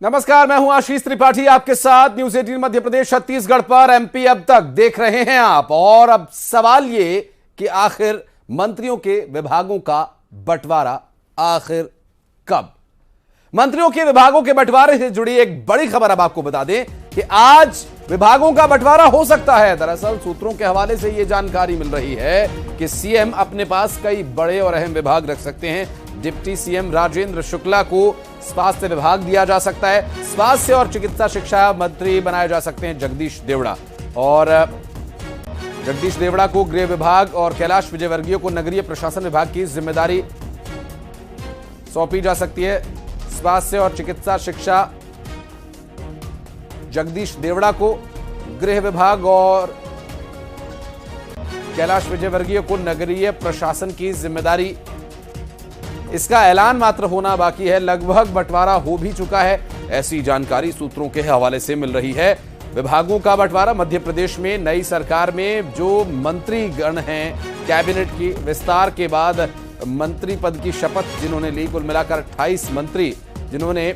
नमस्कार, मैं हूं आशीष त्रिपाठी आपके साथ न्यूज 18 मध्य प्रदेश छत्तीसगढ़ पर एमपी अब तक देख रहे हैं आप। और अब सवाल ये कि आखिर मंत्रियों के विभागों का बंटवारा आखिर कब। मंत्रियों के विभागों के बंटवारे से जुड़ी एक बड़ी खबर अब आपको बता दें कि आज विभागों का बंटवारा हो सकता है। दरअसल सूत्रों के हवाले से यह जानकारी मिल रही है कि सीएम अपने पास कई बड़े और अहम विभाग रख सकते हैं। डिप्टी सीएम राजेंद्र शुक्ला को स्वास्थ्य विभाग दिया जा सकता है। स्वास्थ्य और चिकित्सा शिक्षा मंत्री बनाए जा सकते हैं जगदीश देवड़ा, और जगदीश देवड़ा को गृह विभाग और कैलाश विजयवर्गीय को नगरीय प्रशासन विभाग की जिम्मेदारी सौंपी जा सकती है। स्वास्थ्य और चिकित्सा शिक्षा जगदीश देवड़ा को गृह विभाग और कैलाश विजयवर्गीय को नगरीय प्रशासन की जिम्मेदारी। इसका ऐलान मात्र होना बाकी है। लगभग बंटवारा हो भी चुका है, ऐसी जानकारी सूत्रों के हवाले से मिल रही है। विभागों का बंटवारा मध्य प्रदेश में नई सरकार में जो मंत्रीगण हैं, कैबिनेट की विस्तार के बाद मंत्री पद की शपथ जिन्होंने ली, कुल मिलाकर 28 मंत्री जिन्होंने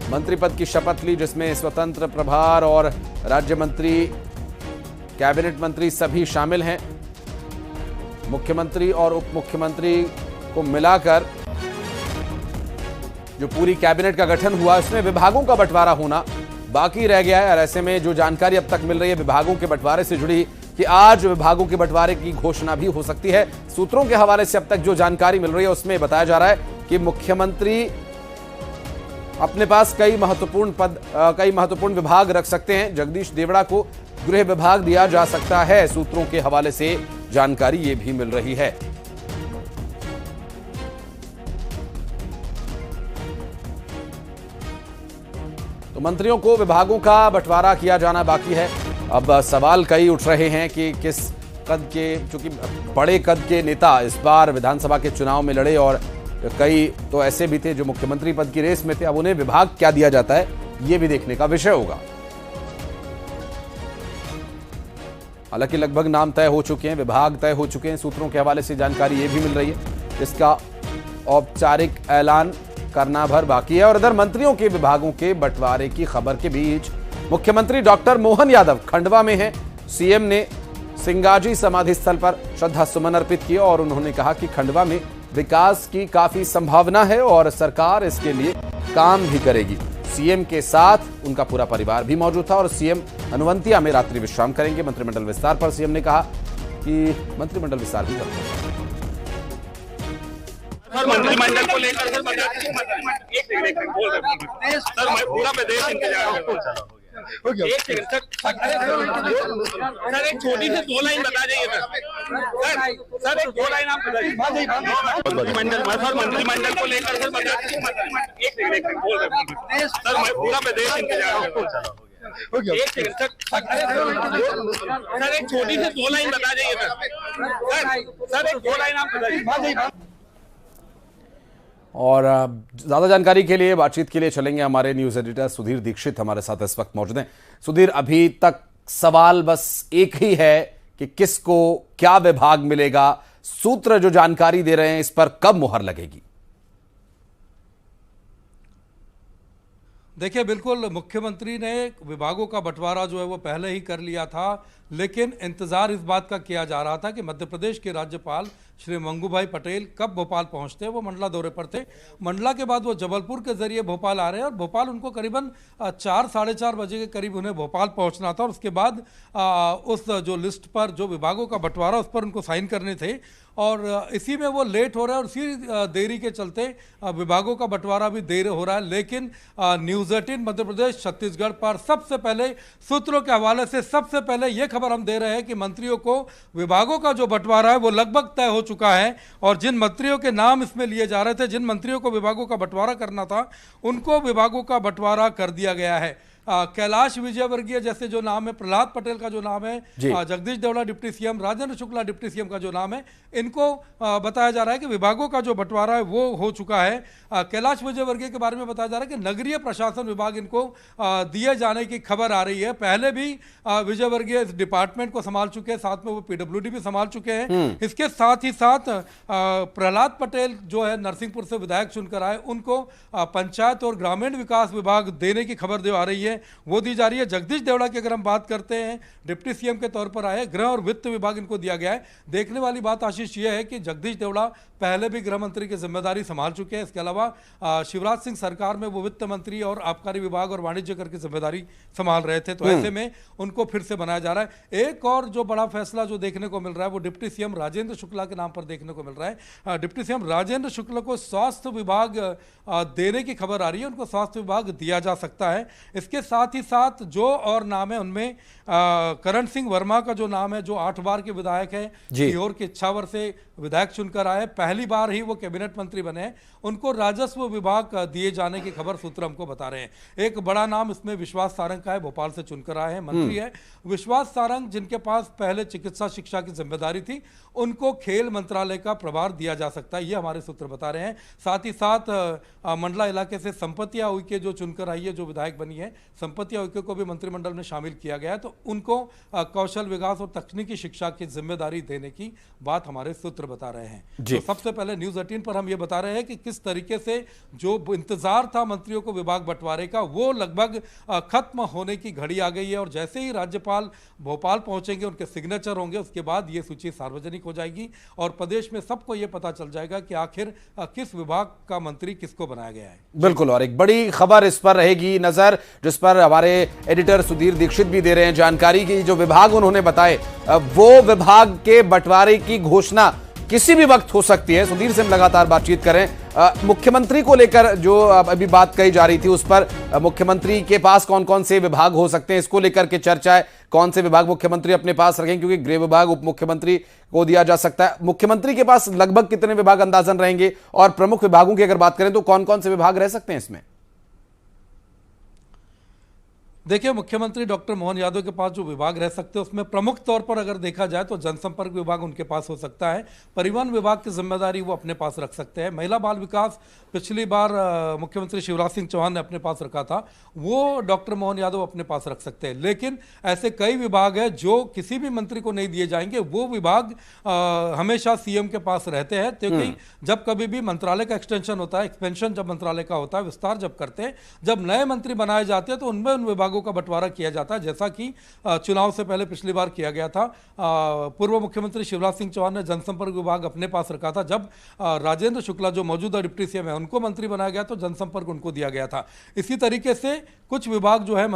मंत्री पद की शपथ ली, जिसमें स्वतंत्र प्रभार और राज्य मंत्री, कैबिनेट मंत्री सभी शामिल हैं। मुख्यमंत्री और उप मुख्यमंत्री को मिलाकर जो पूरी कैबिनेट का गठन हुआ, इसमें विभागों का बंटवारा होना बाकी रह गया है। और ऐसे में जो जानकारी अब तक मिल रही है विभागों के बंटवारे से जुड़ी कि आज विभागों के बंटवारे की घोषणा भी हो सकती है। सूत्रों के हवाले से अब तक जो जानकारी मिल रही है उसमें बताया जा रहा है कि मुख्यमंत्री अपने पास कई महत्वपूर्ण विभाग रख सकते हैं। जगदीश देवड़ा को गृह विभाग दिया जा सकता है। सूत्रों के हवाले से जानकारी ये भी मिल रही है। तो मंत्रियों को विभागों का बंटवारा किया जाना बाकी है। अब सवाल कई उठ रहे हैं कि किस कद के, चूंकि बड़े कद के नेता इस बार विधानसभा के चुनाव में लड़े और कई तो ऐसे भी थे जो मुख्यमंत्री पद की रेस में थे, अब उन्हें विभाग क्या दिया जाता है यह भी देखने का विषय होगा। हालांकि लगभग नाम तय हो चुके हैं, विभाग तय हो चुके हैं। सूत्रों के हवाले से जानकारी यह भी मिल रही है इसका औपचारिक ऐलान करना भर बाकी है। और इधर मंत्रियों के विभागों के बंटवारे की खबर के बीच मुख्यमंत्री डॉक्टर मोहन यादव खंडवा में हैं। सीएम ने सिंगाजी समाधि स्थल पर श्रद्धा सुमन अर्पित किए और उन्होंने कहा कि खंडवा में विकास की काफी संभावना है और सरकार इसके लिए काम भी करेगी। सीएम के साथ उनका पूरा परिवार भी मौजूद था और सीएम हनुवंतिया में रात्रि विश्राम करेंगे। मंत्रिमंडल विस्तार पर सीएम ने कहा कि मंत्रिमंडल विस्तार भी करते हैं। मंत्रिमंडल को लेकर सर मैं पूरा प्रदेश इंतजार कर रहा हूं। एक सेकंड सर एक छोटी सी 2 लाइन बता दीजिए सर एक 2 लाइन आप बताइए। मंत्रिमंडल को लेकर सर एक सेकंड सर मैं पूरा प्रदेश इंतजार कर रहा हूं। एक सेकंड सर एक छोटी सी 2 लाइन बता दीजिए सर एक 2 लाइन आप बताइए। और ज्यादा जानकारी के लिए, बातचीत के लिए चलेंगे हमारे न्यूज एडिटर सुधीर दीक्षित हमारे साथ इस वक्त मौजूद हैं। सुधीर, अभी तक सवाल बस एक ही है कि किसको क्या विभाग मिलेगा। सूत्र जो जानकारी दे रहे हैं इस पर कब मुहर लगेगी? देखिए, बिल्कुल मुख्यमंत्री ने विभागों का बंटवारा जो है वो पहले ही कर लिया था, लेकिन इंतजार इस बात का किया जा रहा था कि मध्य प्रदेश के राज्यपाल श्री मंगूभाई पटेल कब भोपाल पहुंचते हैं। वो मंडला दौरे पर थे। मंडला के बाद वो जबलपुर के जरिए भोपाल आ रहे हैं और भोपाल उनको करीबन 4 साढ़े 4 बजे के करीब उन्हें भोपाल पहुंचना था और उसके बाद उस जो लिस्ट पर जो विभागों का बंटवारा उस पर उनको साइन करने थे और इसी में वो लेट हो रहा है और इसी देरी के चलते विभागों का बंटवारा भी देर हो रहा है। लेकिन न्यूज़ 18 मध्य प्रदेश छत्तीसगढ़ पर सबसे पहले सूत्रों के हवाले से सबसे पहले ये खबर हम दे रहे हैं कि मंत्रियों को विभागों का जो बंटवारा है वो लगभग तय हो चुका है और जिन मंत्रियों के नाम इसमें लिए जा रहे थे, जिन मंत्रियों को विभागों का बंटवारा करना था, उनको विभागों का बंटवारा कर दिया गया है। कैलाश विजयवर्गीय जैसे जो नाम है, प्रहलाद पटेल का जो नाम है, Jagdish Devda deputy CM, Rajendra Shukla deputy CM का जो नाम है, इनको बताया जा रहा है कि विभागों का जो बंटवारा है वो हो चुका है। कैलाश विजयवर्गीय के बारे में बताया जा रहा है कि नगरीय प्रशासन विभाग इनको दिए जाने की खबर आ रही है। पहले भी विजयवर्गीय इस डिपार्टमेंट को संभाल चुके हैं, साथ में वो पीडब्ल्यूडी भी संभाल चुके हैं। इसके साथ ही साथ प्रहलाद पटेल जो है नरसिंहपुर से विधायक चुनकर आए, उनको पंचायत और ग्रामीण विकास विभाग देने की खबर जो आ रही है वो दी जा रही है। जगदीश देवड़ा की अगर हम बात करते हैं, डिप्टी सीएम के तौर पर आए, गृह और वित्त विभाग इनको दिया गया है। देखने वाली बात आशीष ये है कि जगदीश देवड़ा पहले भी गृह मंत्री की जिम्मेदारी संभाल चुके हैं। इसके अलावा शिवराज सिंह सरकार में वो वित्त मंत्री और आबकारी विभाग और वाणिज्य कर की जिम्मेदारी संभाल रहे थे, तो ऐसे में उनको फिर से बनाया जा रहा है। एक और जो बड़ा फैसला जो देखने को मिल रहा है वो डिप्टी सीएम राजेंद्र शुक्ला के नाम पर देखने को मिल रहा है। डिप्टी सीएम राजेंद्र शुक्ला को स्वास्थ्य विभाग देने की खबर आ रही है, उनको स्वास्थ्य विभाग दिया जा सकता है। इसके साथ ही साथ जो और नाम है उनमें करण सिंह वर्मा का जो नाम है, जो 8 बार के विधायक है, सीहोर के इच्छावर से विधायक चुनकर आए, पहली बार ही वो कैबिनेट मंत्री बने, उनको राजस्व विभाग दिए जाने की खबर सूत्र हमको बता रहे हैं। एक बड़ा नाम इसमें विश्वास सारंग का है, भोपाल से चुनकर आए हैं, मंत्री है। विश्वास सारंग जिनके पास पहले चिकित्सा शिक्षा की जिम्मेदारी थी, उनको खेल मंत्रालय का प्रभार दिया जा सकता है, ये हमारे सूत्र बता रहे हैं। साथ ही साथ मंडला इलाके से संपत्तिया उइके जो चुनकर आई है, जो विधायक बनी है, संपत्तिया उइके को भी मंत्रिमंडल में शामिल किया गया है, तो उनको कौशल विकास और तकनीकी शिक्षा की जिम्मेदारी देने की बात हमारे सूत्र बता रहे हैं। तो सबसे पहले न्यूज़ 18 पर हम ये बता रहे हैं कि किस तरीके से जो इंतजार था मंत्रियों को विभाग बंटवारे का, वो लगभग खत्म होने की घड़ी आ गई है। और जैसे ही राज्यपाल भोपाल पहुंचेंगे, उनके सिग्नेचर होंगे, उसके बाद ये सूची सार्वजनिक हो जाएगी और प्रदेश में सबको ये पता चल जाएगा कि आखिर किस विभाग का मंत्री किसको बनाया गया है। बिल्कुल, और एक बड़ी खबर इस पर रहेगी नजर, जिस पर हमारे एडिटर सुधीर दीक्षित भी दे रहे हैं जानकारी की। जो विभाग उन्होंने बताए, वो विभाग के बंटवारे की घोषणा किसी भी वक्त हो सकती है। सुधीर से हम लगातार बातचीत करें। मुख्यमंत्री को लेकर जो अभी बात कही जा रही थी, उस पर मुख्यमंत्री के पास कौन कौन से विभाग हो सकते हैं, इसको लेकर के चर्चा है। कौन से विभाग मुख्यमंत्री अपने पास रखें, क्योंकि गृह विभाग उप मुख्यमंत्री को दिया जा सकता है। मुख्यमंत्री के पास लगभग कितने विभाग अंदाजन रहेंगे, और प्रमुख विभागों की अगर बात करें तो कौन कौन से विभाग रह सकते हैं इसमें? देखिए, मुख्यमंत्री डॉक्टर मोहन यादव के पास जो विभाग रह सकते हैं उसमें प्रमुख तौर पर अगर देखा जाए तो जनसंपर्क विभाग उनके पास हो सकता है। परिवहन विभाग की जिम्मेदारी वो अपने पास रख सकते हैं। महिला बाल विकास पिछली बार मुख्यमंत्री शिवराज सिंह चौहान ने अपने पास रखा था, वो डॉक्टर मोहन यादव अपने पास रख सकते हैं। लेकिन ऐसे कई विभाग हैं जो किसी भी मंत्री को नहीं दिए जाएंगे, वो विभाग हमेशा सीएम के पास रहते हैं, क्योंकि जब कभी भी मंत्रालय का एक्सटेंशन होता है, एक्सपेंशन जब मंत्रालय का होता है, विस्तार जब करते हैं, जब नए मंत्री बनाए जाते हैं तो उनमें उन विभागों का बंटवारा किया जाता है, जैसा कि चुनाव से पहले पिछली बार किया गया था। पूर्व मुख्यमंत्री शिवराज सिंह चौहान ने जनसंपर्क विभाग अपने पास रखा था। जब राजेंद्र शुक्ला जो मौजूदा डिप्टी सीएम है, उनको मंत्री बनाया गया तो जनसंपर्क उनको दिया गया था। इसी तरीके से कुछ विभाग जो है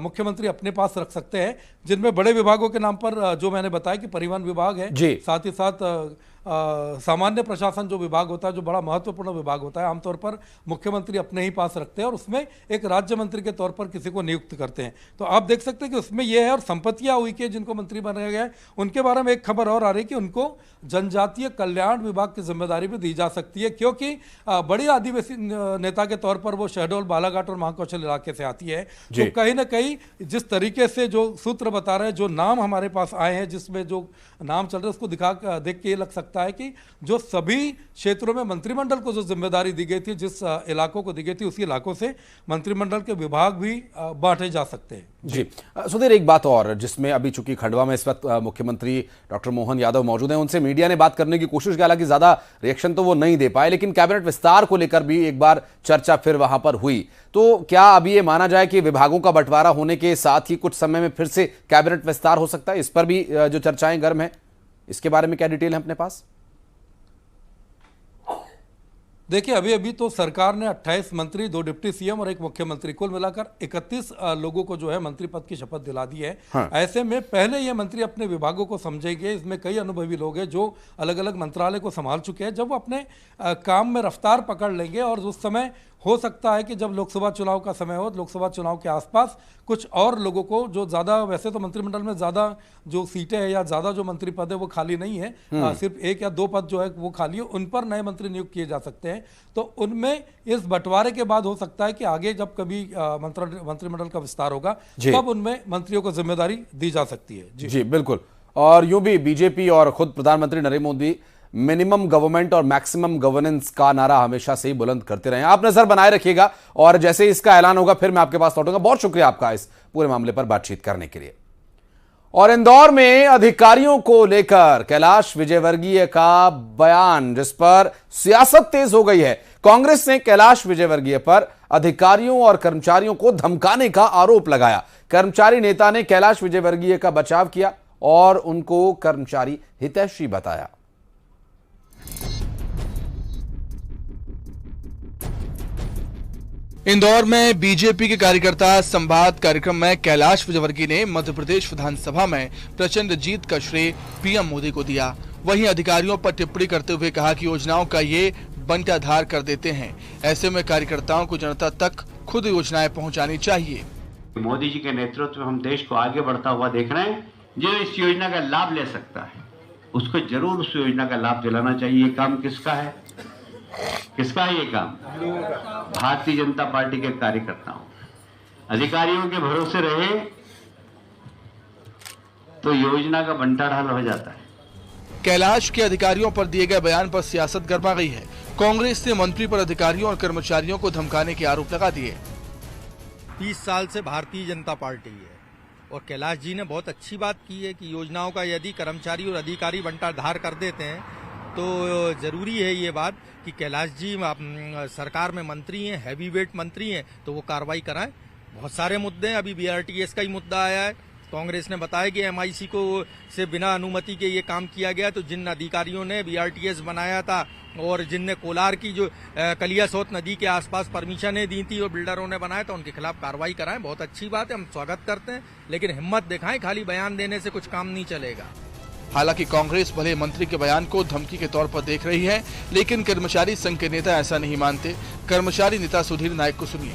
मुख्यमंत्री अपने पास रख सकते हैं, जिनमें बड़े विभागों के नाम पर जो मैंने बताया कि परिवहन विभाग है, साथ ही साथ सामान्य प्रशासन जो विभाग होता है, जो बड़ा महत्वपूर्ण विभाग होता है, आमतौर पर मुख्यमंत्री अपने ही पास रखते हैं और उसमें एक राज्य मंत्री के तौर पर किसी को नियुक्त करते हैं। तो आप देख सकते हैं कि उसमें यह है। और संपत्तियां हुई के जिनको मंत्री बनाया गया है, उनके बारे में एक खबर और आ रही है कि उनको जनजातीय कल्याण विभाग की जिम्मेदारी भी दी जा सकती है, क्योंकि बड़ी आदिवासी नेता के तौर पर वो शहडोल, बालाघाट और महाकौशल इलाके से आती है। तो कहीं ना कहीं जिस तरीके से जो सूत्र बता रहे हैं, जो नाम हमारे पास आए हैं, जिसमें जो नाम चल रहे हैं, उसको देख के ये लग सकता है कि जो सभी क्षेत्रों में मंत्रिमंडल को जो जिम्मेदारी दी गई थी, जिस इलाकों को दी गई थी, उसी इलाकों से मंत्रिमंडल के विभाग भी बांटे जा सकते हैं। जी सुधीर, एक बात और, जिसमें अभी चूंकि खंडवा में इस वक्त मुख्यमंत्री डॉक्टर मोहन यादव मौजूद हैं, उनसे मीडिया ने बात करने की कोशिश की, हालांकि ज्यादा रिएक्शन तो वो नहीं दे पाए, लेकिन कैबिनेट विस्तार को लेकर भी एक बार चर्चा फिर वहां पर हुई। तो क्या अभी ये माना जाए कि विभागों का बंटवारा होने के साथ ही कुछ समय में फिर से कैबिनेट विस्तार हो सकता है? इस पर भी जो चर्चाएं गर्म है, इसके बारे में क्या डिटेल है अपने पास? देखिए, अभी तो सरकार ने 28 मंत्री, 2 डिप्टी सीएम और 1 मुख्यमंत्री, कुल मिलाकर 31 लोगों को जो है मंत्री पद की शपथ दिला दी है। ऐसे में पहले ये मंत्री अपने विभागों को समझेंगे। इसमें कई अनुभवी लोग हैं जो अलग अलग मंत्रालय को संभाल चुके हैं। जब वो अपने काम में रफ्तार पकड़ लेंगे और उस समय हो सकता है कि जब लोकसभा चुनाव का समय हो, लोकसभा चुनाव के आसपास कुछ और लोगों को जो ज़्यादा, वैसे तो मंत्रिमंडल में ज़्यादा जो सीटें हैं या ज़्यादा जो मंत्री पद है वो खाली नहीं है, सिर्फ 1 या 2 पद जो है वो खाली है, उन पर नए मंत्री नियुक्त किए जा सकते हैं। तो उनमें इस बंटवारे के बाद हो सकता है कि आगे जब कभी मंत्रिमंडल का विस्तार होगा तब उनमें मंत्रियों को जिम्मेदारी दी जा सकती है। जी बिल्कुल। और यूं भी बीजेपी और खुद प्रधानमंत्री नरेंद्र मोदी मिनिमम गवर्नमेंट और मैक्सिमम गवर्नेंस का नारा हमेशा से ही बुलंद करते रहे। आप नजर बनाए रखिएगा और जैसे ही इसका ऐलान होगा फिर मैं आपके पास लौटूंगा। बहुत शुक्रिया आपका इस पूरे मामले पर बातचीत करने के लिए। और इंदौर में अधिकारियों को लेकर कैलाश विजयवर्गीय का बयान, जिस पर सियासत तेज हो गई है। कांग्रेस ने कैलाश विजयवर्गीय पर अधिकारियों और कर्मचारियों को धमकाने का आरोप लगाया। कर्मचारी नेता ने कैलाश विजयवर्गीय का बचाव किया और उनको कर्मचारी हितैषी बताया। इंदौर में बीजेपी के कार्यकर्ता संवाद कार्यक्रम में कैलाश विजयवर्गीय ने मध्य प्रदेश विधानसभा में प्रचंड जीत का श्रेय पीएम मोदी को दिया। वहीं अधिकारियों पर टिप्पणी करते हुए कहा कि योजनाओं का ये बंटाधार कर देते हैं। ऐसे में कार्यकर्ताओं को जनता तक खुद योजनाएं पहुंचानी चाहिए। मोदी जी के नेतृत्व में हम देश को आगे बढ़ता हुआ देख रहे हैं। जो इस योजना का लाभ ले सकता है उसको जरूर उस योजना का लाभ दिलाना चाहिए। ये काम किसका है? किसका है ये काम? भारतीय जनता पार्टी के कार्यकर्ताओं। अधिकारियों के भरोसे रहे तो योजना का बंटाढाल हो जाता है। कैलाश के अधिकारियों पर दिए गए बयान पर सियासत गरमा गई है। कांग्रेस ने मंत्री पर अधिकारियों और कर्मचारियों को धमकाने के आरोप लगा दिए। 30 साल से भारतीय जनता पार्टी है और कैलाश जी ने बहुत अच्छी बात की है कि योजनाओं का यदि कर्मचारी और अधिकारी बंटाधार कर देते हैं तो जरूरी है ये बात कि कैलाश जी सरकार में मंत्री हैं, हैवी वेट मंत्री हैं, तो वो कार्रवाई कराएं। बहुत सारे मुद्दे हैं, अभी बीआरटीएस का ही मुद्दा आया है। कांग्रेस ने बताया कि एमआईसी को से बिना अनुमति के ये काम किया गया। तो जिन अधिकारियों ने बीआरटीएस बनाया था और जिनने कोलार की जो कलियासोत नदी के आसपास परमिशनें दी थी और बिल्डरों ने बनाया था, उनके खिलाफ कार्रवाई कराएं। बहुत अच्छी बात है, हम स्वागत करते हैं, लेकिन हिम्मत दिखाएं। खाली बयान देने से कुछ काम नहीं चलेगा। हालांकि कांग्रेस भले मंत्री के बयान को धमकी के तौर पर देख रही है, लेकिन कर्मचारी संघ के नेता ऐसा नहीं मानते। कर्मचारी नेता सुधीर नायक को सुनिए।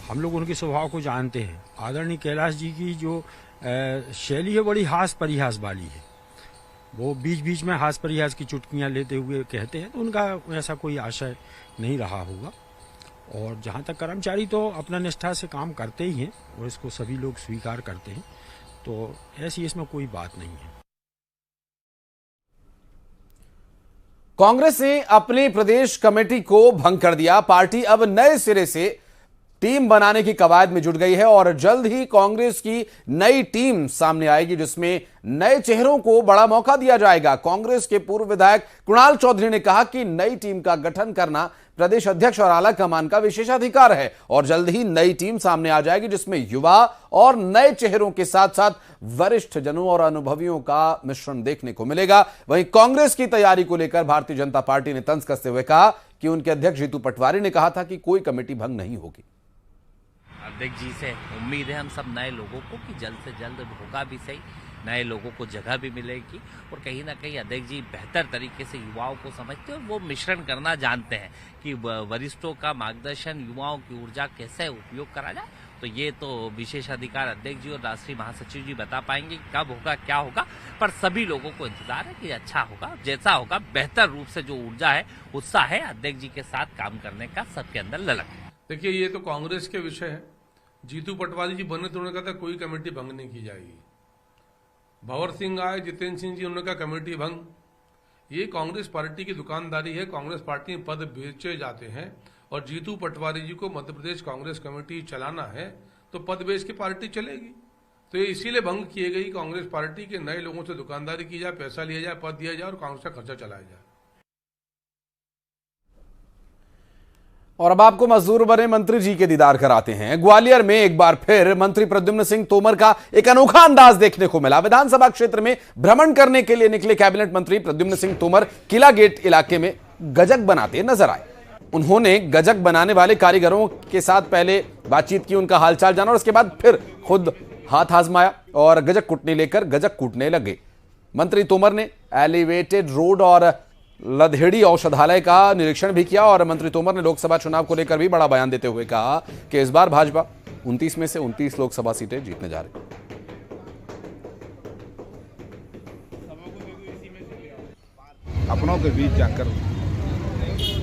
हम लोग उनके स्वभाव को जानते हैं। आदरणीय कैलाश जी की जो शैली है बड़ी हास परिहास वाली है। वो बीच बीच में हास परिहास की चुटकियां लेते हुए कहते हैं, तो उनका ऐसा कोई आशय नहीं रहा होगा। और जहां तक कर्मचारी तो अपना निष्ठा से काम करते ही हैं और इसको सभी लोग स्वीकार करते हैं, तो ऐसी इसमें कोई बात नहीं है। कांग्रेस ने अपनी प्रदेश कमेटी को भंग कर दिया। पार्टी अब नए सिरे से टीम बनाने की कवायद में जुट गई है और जल्द ही कांग्रेस की नई टीम सामने आएगी, जिसमें नए चेहरों को बड़ा मौका दिया जाएगा। कांग्रेस के पूर्व विधायक कुणाल चौधरी ने कहा कि नई टीम का गठन करना प्रदेश अध्यक्ष और आला कमान का विशेषाधिकार है और जल्द ही नई टीम सामने आ जाएगी, जिसमें युवा और नए चेहरों के साथ साथ वरिष्ठ जनों और अनुभवियों का मिश्रण देखने को मिलेगा। वहीं कांग्रेस की तैयारी को लेकर भारतीय जनता पार्टी ने तंज कसते हुए कहा कि उनके अध्यक्ष जीतू पटवारी ने कहा था कि कोई कमेटी भंग नहीं होगी। अध्यक्ष जी से उम्मीद है हम सब नए लोगों को कि जल्द से जल्द होगा भी सही, नए लोगों को जगह भी मिलेगी और कहीं ना कहीं अध्यक्ष जी बेहतर तरीके से युवाओं को समझते हैं और वो मिश्रण करना जानते हैं कि वरिष्ठों का मार्गदर्शन, युवाओं की ऊर्जा कैसे उपयोग करा जाए। तो ये तो विशेष अधिकार अध्यक्ष जी और राष्ट्रीय महासचिव जी बता पाएंगे कब होगा, क्या होगा, पर सभी लोगों को इंतजार है कि अच्छा होगा, जैसा होगा बेहतर रूप से। जो ऊर्जा है, उत्साह है अध्यक्ष जी के साथ काम करने का सबके अंदर ललक है। देखिए, ये तो कांग्रेस के विषय है। जीतू पटवारी जी बने तो उन्होंने कहा था कोई कमेटी भंग नहीं की जाएगी। भंवर सिंह आए, जितेंद्र सिंह जी, उन्होंने कहा कमेटी भंग। ये कांग्रेस पार्टी की दुकानदारी है। कांग्रेस पार्टी में पद बेचे जाते हैं और जीतू पटवारी जी को मध्य प्रदेश कांग्रेस कमेटी चलाना है तो पद बेच के पार्टी चलेगी। तो ये इसीलिए भंग किए गई कांग्रेस पार्टी के नए लोगों से दुकानदारी की जाए, पैसा लिया जाए, पद दिया जाए और कांग्रेस का खर्चा चलाया जाए। और अब आपको मजदूर बने मंत्री जी के दीदार कराते हैं। ग्वालियर में एक बार फिर मंत्री प्रद्युम्न सिंह तोमर का एक अनोखा अंदाज देखने को मिला। विधानसभा क्षेत्र में भ्रमण करने के लिए निकले कैबिनेट मंत्री प्रद्युम्न सिंह तोमर किला गेट इलाके में गजक बनाते नजर आए। उन्होंने गजक बनाने वाले कारीगरों के साथ पहले बातचीत की, उनका हालचाल जाना और उसके बाद फिर खुद हाथ आजमाया और गजक कुटनी लेकर गजक कूटने लगे। मंत्री तोमर ने एलिवेटेड रोड और लधेड़ी औषधालय का निरीक्षण भी किया और मंत्री तोमर ने लोकसभा चुनाव को लेकर भी बड़ा बयान देते हुए कहा कि इस बार भाजपा 29 में से 29 लोकसभा सीटें जीतने जा रही है। अपनों के बीच जाकर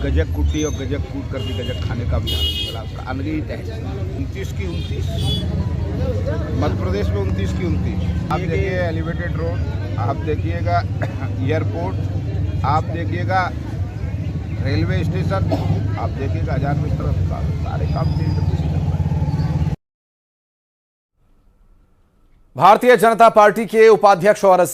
गजक कुटी और गजक कूट करके गजक खाने का भी मिला, उसका अनगिनत है। 29 की 29, मध्य प्रदेश में 29 की 29। आप देखिए एलिवेटेड रोड, आप देखिएगा एयरपोर्ट, आप देखिएगा रेलवे स्टेशन, आप देखिएगा 1000 बिस्तर अस्पताल, सारे काम भारतीय जनता पार्टी के उपाध्यक्ष और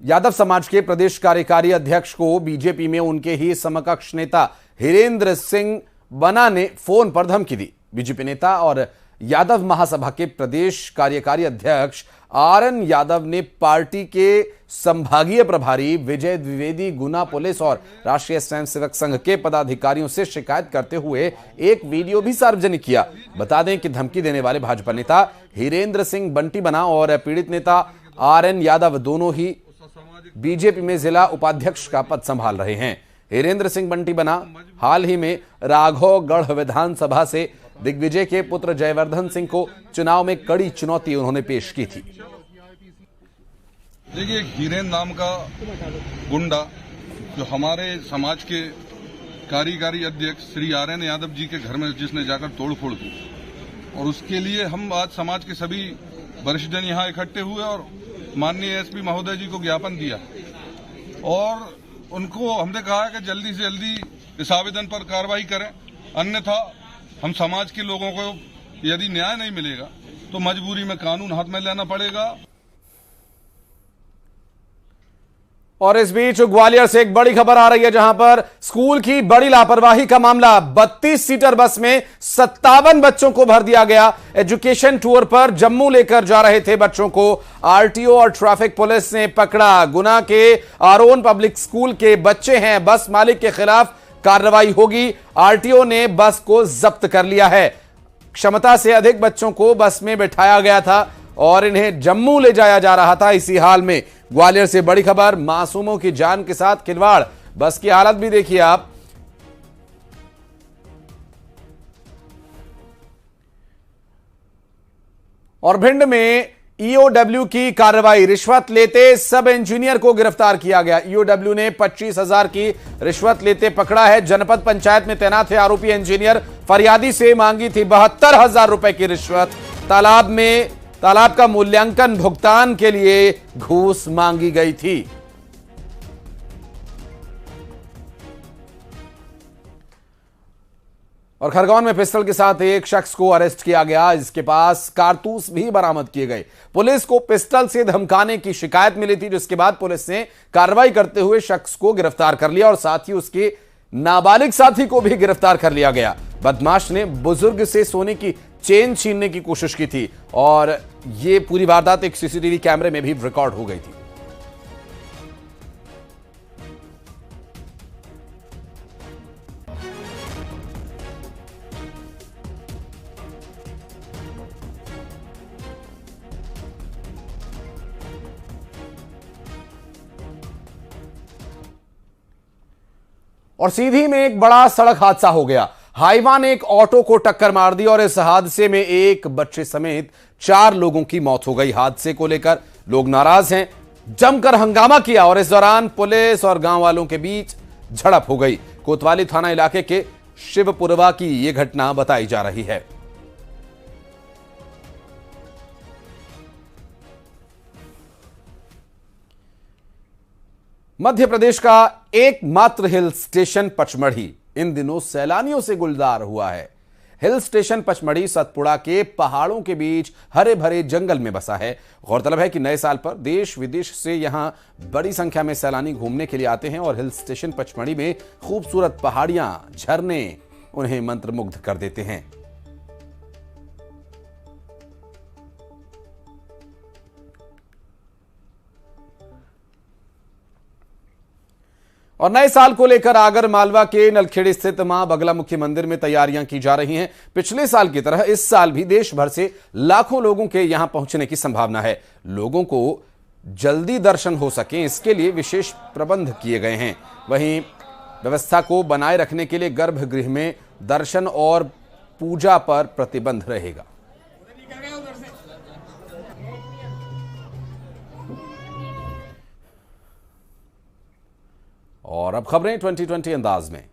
यादव समाज के प्रदेश कार्यकारी अध्यक्ष को बीजेपी में उनके ही समकक्ष नेता हिरेंद्र सिंह बना ने फोन पर धमकी दी। बीजेपी नेता और यादव महासभा के प्रदेश कार्यकारी अध्यक्ष आरएन यादव ने पार्टी के संभागीय प्रभारी विजय द्विवेदी, गुना पुलिस और राष्ट्रीय स्वयंसेवक संघ के पदाधिकारियों से शिकायत करते हुए एक वीडियो भी सार्वजनिक किया। बता दें कि धमकी देने वाले भाजपा नेता हिरेंद्र सिंह बंटी बना और पीड़ित नेता आरएन यादव दोनों ही बीजेपी में जिला उपाध्यक्ष का पद संभाल रहे हैं। हिरेंद्र सिंह बंटी बना हाल ही में राघवगढ़ विधानसभा से दिग्विजय के पुत्र जयवर्धन सिंह को चुनाव में कड़ी चुनौती उन्होंने पेश की थी। देखिए, हीरेन नाम का गुंडा जो हमारे समाज के कार्यकारी अध्यक्ष श्री आरएन यादव जी के घर में जिसने जाकर तोड़फोड़ की, और उसके लिए हम आज समाज के सभी वरिष्ठ जन यहाँ इकट्ठे हुए और माननीय एसपी महोदय जी को ज्ञापन दिया और उनको हमने कहा है कि जल्दी से जल्दी इस आवेदन पर कार्रवाई करें, अन्यथा हम समाज के लोगों को यदि न्याय नहीं मिलेगा तो मजबूरी में कानून हाथ में लेना पड़ेगा। और इस बीच ग्वालियर से एक बड़ी खबर आ रही है, जहां पर स्कूल की बड़ी लापरवाही का मामला। 32 सीटर बस में 57 बच्चों को भर दिया गया। एजुकेशन टूर पर जम्मू लेकर जा रहे थे बच्चों को आरटीओ और ट्रैफिक पुलिस ने पकड़ा। गुना के आरोन पब्लिक स्कूल के बच्चे हैं। बस मालिक के खिलाफ कार्रवाई होगी। आरटीओ ने बस को जब्त कर लिया है। क्षमता से अधिक बच्चों को बस में बिठाया गया था और इन्हें जम्मू ले जाया जा रहा था। इसी हाल में ग्वालियर से बड़ी खबर, मासूमों की जान के साथ खिलवाड़। बस की हालत भी देखिए आप। और भिंड में ईओडब्ल्यू की कार्रवाई, रिश्वत लेते सब इंजीनियर को गिरफ्तार किया गया। ईओडब्ल्यू ने 25,000 की रिश्वत लेते पकड़ा है। जनपद पंचायत में तैनात थे आरोपी इंजीनियर। फरियादी से मांगी थी 72,000 रुपए की रिश्वत। तालाब का मूल्यांकन भुगतान के लिए घूस मांगी गई थी। और खरगोन में पिस्टल के साथ एक शख्स को अरेस्ट किया गया। इसके पास कारतूस भी बरामद किए गए। पुलिस को पिस्टल से धमकाने की शिकायत मिली थी, जिसके बाद पुलिस ने कार्रवाई करते हुए शख्स को गिरफ्तार कर लिया और साथ ही उसके नाबालिग साथी को भी गिरफ्तार कर लिया गया। बदमाश ने बुजुर्ग से सोने की चेन छीनने की कोशिश की थी और यह पूरी वारदात एक सीसीटीवी कैमरे में भी रिकॉर्ड हो गई थी। और सीधी में एक बड़ा सड़क हादसा हो गया। हाईवा ने एक ऑटो को टक्कर मार दी और इस हादसे में एक बच्चे समेत 4 लोगों की मौत हो गई। हादसे को लेकर लोग नाराज हैं, जमकर हंगामा किया और इस दौरान पुलिस और गांव वालों के बीच झड़प हो गई। कोतवाली थाना इलाके के शिवपुरवा की यह घटना बताई जा रही है। मध्य प्रदेश का एकमात्र हिल स्टेशन पचमढ़ी इन दिनों सैलानियों से गुलजार हुआ है। हिल स्टेशन पचमढ़ी सतपुड़ा के पहाड़ों के बीच हरे भरे जंगल में बसा है। गौरतलब है कि नए साल पर देश विदेश से यहां बड़ी संख्या में सैलानी घूमने के लिए आते हैं और हिल स्टेशन पचमढ़ी में खूबसूरत पहाड़ियां, झरने उन्हें मंत्रमुग्ध कर देते हैं। और नए साल को लेकर आगर मालवा के नलखेड़ी स्थित मां बगलामुखी मंदिर में तैयारियां की जा रही हैं। पिछले साल की तरह इस साल भी देश भर से लाखों लोगों के यहां पहुंचने की संभावना है। लोगों को जल्दी दर्शन हो सकें, इसके लिए विशेष प्रबंध किए गए हैं। वहीं व्यवस्था को बनाए रखने के लिए गर्भगृह में दर्शन और पूजा पर प्रतिबंध रहेगा। और अब खबरें 2020 अंदाज में।